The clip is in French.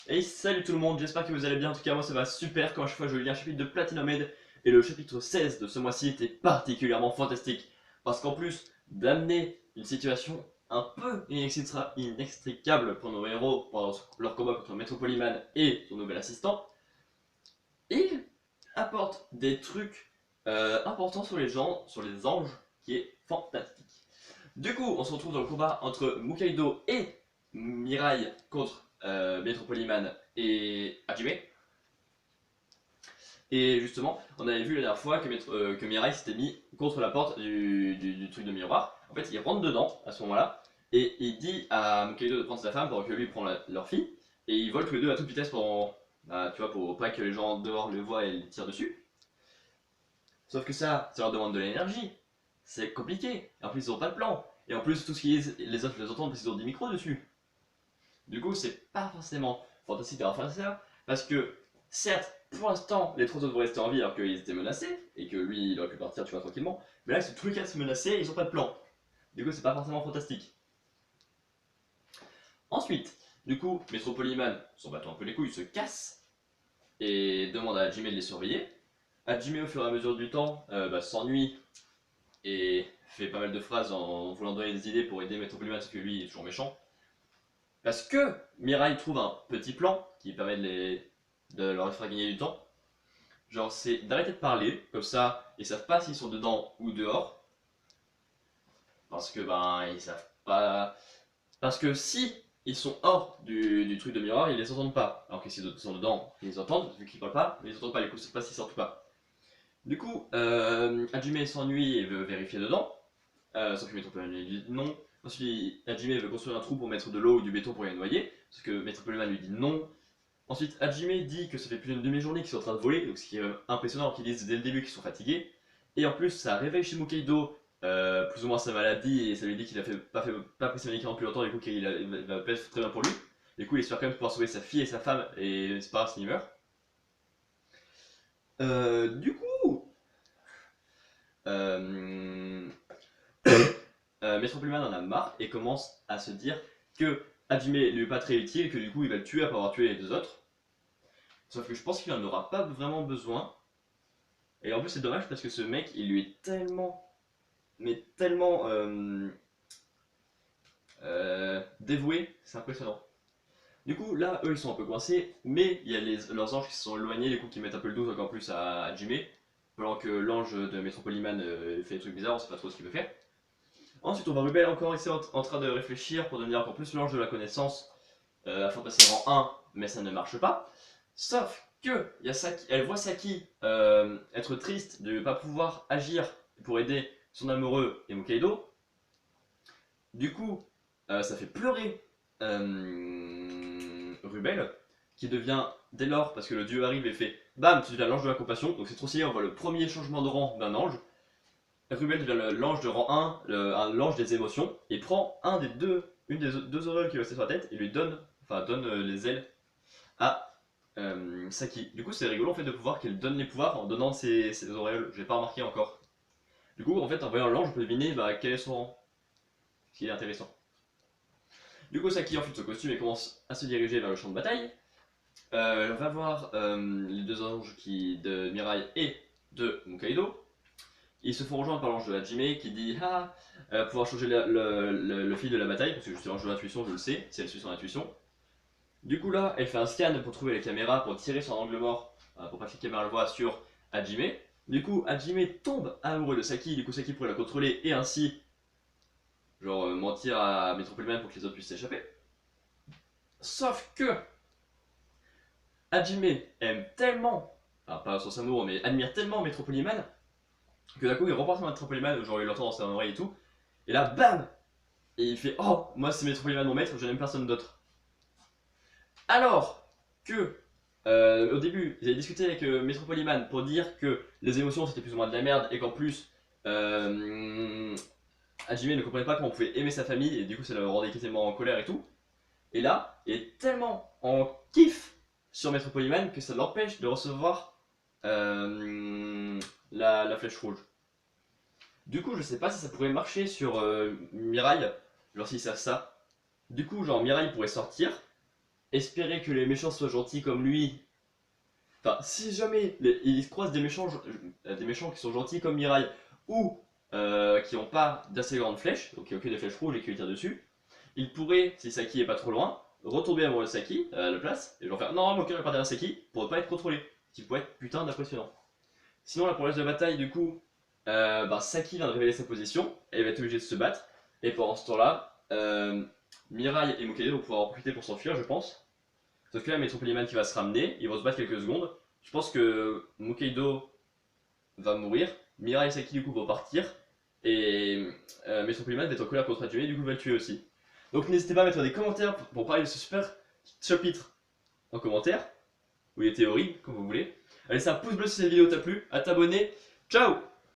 Et salut tout le monde, j'espère que vous allez bien, en tout cas moi ça va super quand à chaque fois je lis un chapitre de Platinum Head et le chapitre 16 de ce mois-ci était particulièrement fantastique parce qu'en plus d'amener une situation un peu inextricable pour nos héros pendant leur combat contre Maître Polyman et son nouvel assistant, il apporte des trucs importants sur les gens, sur les anges qui est fantastique. Du coup, on se retrouve dans le combat entre Mukaido et Mirai contre Maître Polyman et Hajime. Et justement, on avait vu la dernière fois que Mirai s'était mis contre la porte du truc de miroir. En fait, il rentre dedans à ce moment-là et il dit à Mukaido de prendre sa femme pendant que lui prend leur fille. Et ils volent tous les deux à toute vitesse tu vois, pour pas que les gens dehors le voient et les tirent dessus. Sauf que ça leur demande de l'énergie. C'est compliqué. Et en plus, ils ont pas de plan. Et en plus, tout ce qui est les autres les entendent parce qu'ils ont des micros dessus. Du coup, c'est pas forcément fantastique d'avoir fait ça, parce que, certes, pour l'instant, les trois autres vont rester en vie alors qu'ils étaient menacés, et que lui, il aurait pu partir, tu vois, tranquillement. Mais là, ils sont tous les quatre menacés et ils ont pas de plan. Du coup, c'est pas forcément fantastique. Ensuite, du coup, Metropolyman, s'en battant un peu les couilles, se casse et demande à Hajime de les surveiller. Hajime, au fur et à mesure du temps, s'ennuie et fait pas mal de phrases en voulant donner des idées pour aider Metropolyman parce que lui, il est toujours méchant. Parce que Mirai trouve un petit plan qui permet de leur faire gagner du temps. Genre, c'est d'arrêter de parler, comme ça, ils savent pas s'ils sont dedans ou dehors. Parce que, ben, ils savent pas. Parce que si ils sont hors du truc de miroir, ils les entendent pas. Alors que s'ils sont dedans, ils les entendent, vu qu'ils parlent pas, mais ils entendent pas, du coup, ils savent pas s'ils sortent ou pas. Du coup, Hajime s'ennuie et veut vérifier dedans. Sauf que Maître Polyman lui dit non. Ensuite, Hajime veut construire un trou pour mettre de l'eau ou du béton pour les noyer. Sauf que Maître Polyman lui dit non. Ensuite, Hajime dit que ça fait plus d'une demi-journée qu'ils sont en train de voler, donc ce qui est impressionnant qu'ils disent dès le début qu'ils sont fatigués. Et en plus, ça réveille chez Mukaido plus ou moins sa maladie et ça lui dit qu'il a pas pris ses médicaments depuis longtemps, du coup il va pas être très bien pour lui. Du coup, il espère quand même pouvoir sauver sa fille et sa femme et c'est pas grave s'il meurt. Du coup, euh, Maître Polyman en a marre et commence à se dire que Hajime lui est pas très utile, que du coup il va le tuer après avoir tué les deux autres. Sauf que je pense qu'il en aura pas vraiment besoin. Et en plus, c'est dommage parce que ce mec, il lui est tellement, mais tellement dévoué, c'est impressionnant. Du coup, là, eux, ils sont un peu coincés, mais il y a leurs anges qui se sont éloignés, du coup, qui mettent un peu le doute encore plus à Jimmy, pendant que l'ange de Metropolyman fait des trucs bizarres, on sait pas trop ce qu'il veut faire. Ensuite, on va Rubel encore ici en train de réfléchir pour devenir encore plus l'ange de la connaissance, afin de passer rang 1, mais ça ne marche pas. Sauf que y a Saki, elle voit Saki être triste de ne pas pouvoir agir pour aider son amoureux et Mukaido. Du coup, ça fait pleurer Rubel, qui devient dès lors, parce que le dieu arrive et fait bam, tu deviens l'ange de la compassion. Donc c'est trop stylé, on voit le premier changement de rang d'un ange. Rubel devient l'ange de rang 1, l'ange des émotions, et prend une des deux auréoles qui lui restait sur la tête et lui donne, donne les ailes à Saki. Du coup, c'est rigolo en fait de pouvoir qu'elle donne les pouvoirs en donnant ses auréoles. J'ai pas remarqué encore. Du coup, en fait, en voyant l'ange, on peut deviner quel est son rang. Ce qui est intéressant. Du coup, Saki enfile son costume et commence à se diriger vers le champ de bataille. On va voir les deux anges de Mirai et de Mukaido. Ils se font rejoindre par l'ange de Hajime qui dit ah, pouvoir changer le fil de la bataille, parce que je suis l'ange de l'intuition, je le sais, si elle suit son intuition. Du coup là, elle fait un scan pour trouver les caméras, pour tirer son angle mort, pour pas que les caméras le voient sur Hajime. Du coup, Hajime tombe amoureux de Saki, du coup Saki pourrait la contrôler et ainsi, genre, mentir à Metropolyman pour que les autres puissent s'échapper. Sauf que Hajime aime tellement, enfin pas son amour, mais admire tellement Metropolyman, que d'un coup il reporte Metropolyman, genre il l'entend dans sa oreille et tout, et là, bam. Et il fait oh, moi c'est Metropolyman mon maître, je n'aime personne d'autre. Alors que au début, j'avais discuté avec Metropolyman pour dire que les émotions c'était plus ou moins de la merde et qu'en plus, Hajime ne comprenait pas comment on pouvait aimer sa famille et du coup ça le rendait quasiment en colère et tout. Et là, il est tellement en kiff sur Metropolyman que ça l'empêche de recevoir la flèche rouge. Du coup, je sais pas si ça pourrait marcher sur Mirai, genre s'ils savent ça. Du coup, genre Mirai pourrait sortir espérer que les méchants soient gentils comme lui. Enfin, si jamais il croise des méchants qui sont gentils comme Mirai, ou qui n'ont pas d'assez grandes flèches, donc qui n'ont que des flèches rouges et qui lui tirent dessus, il pourrait, si Saki est pas trop loin, retomber amoureux de Saki à la place, et genre faire non, mon cœur est pas derrière Saki, pour ne pas être contrôlé. Ce qui pourrait être putain d'impressionnant. Sinon, là, pour le reste de la bataille, du coup, Saki vient de révéler sa position, et il va être obligé de se battre, et pendant ce temps-là, Mirai et Mokaido vont pouvoir en profiter pour s'enfuir, je pense. Sauf que là, Metro Polyman qui va se ramener, ils vont se battre quelques secondes. Je pense que Mokaido va mourir, Mirai et Saki du coup vont partir, et Metro Polyman va être en colère contre Hajime, du coup va le tuer aussi. Donc n'hésitez pas à mettre des commentaires pour parler de ce super chapitre en commentaire, ou les théories, comme vous voulez. À laisser un pouce bleu si cette vidéo t'a plu, à t'abonner. Ciao!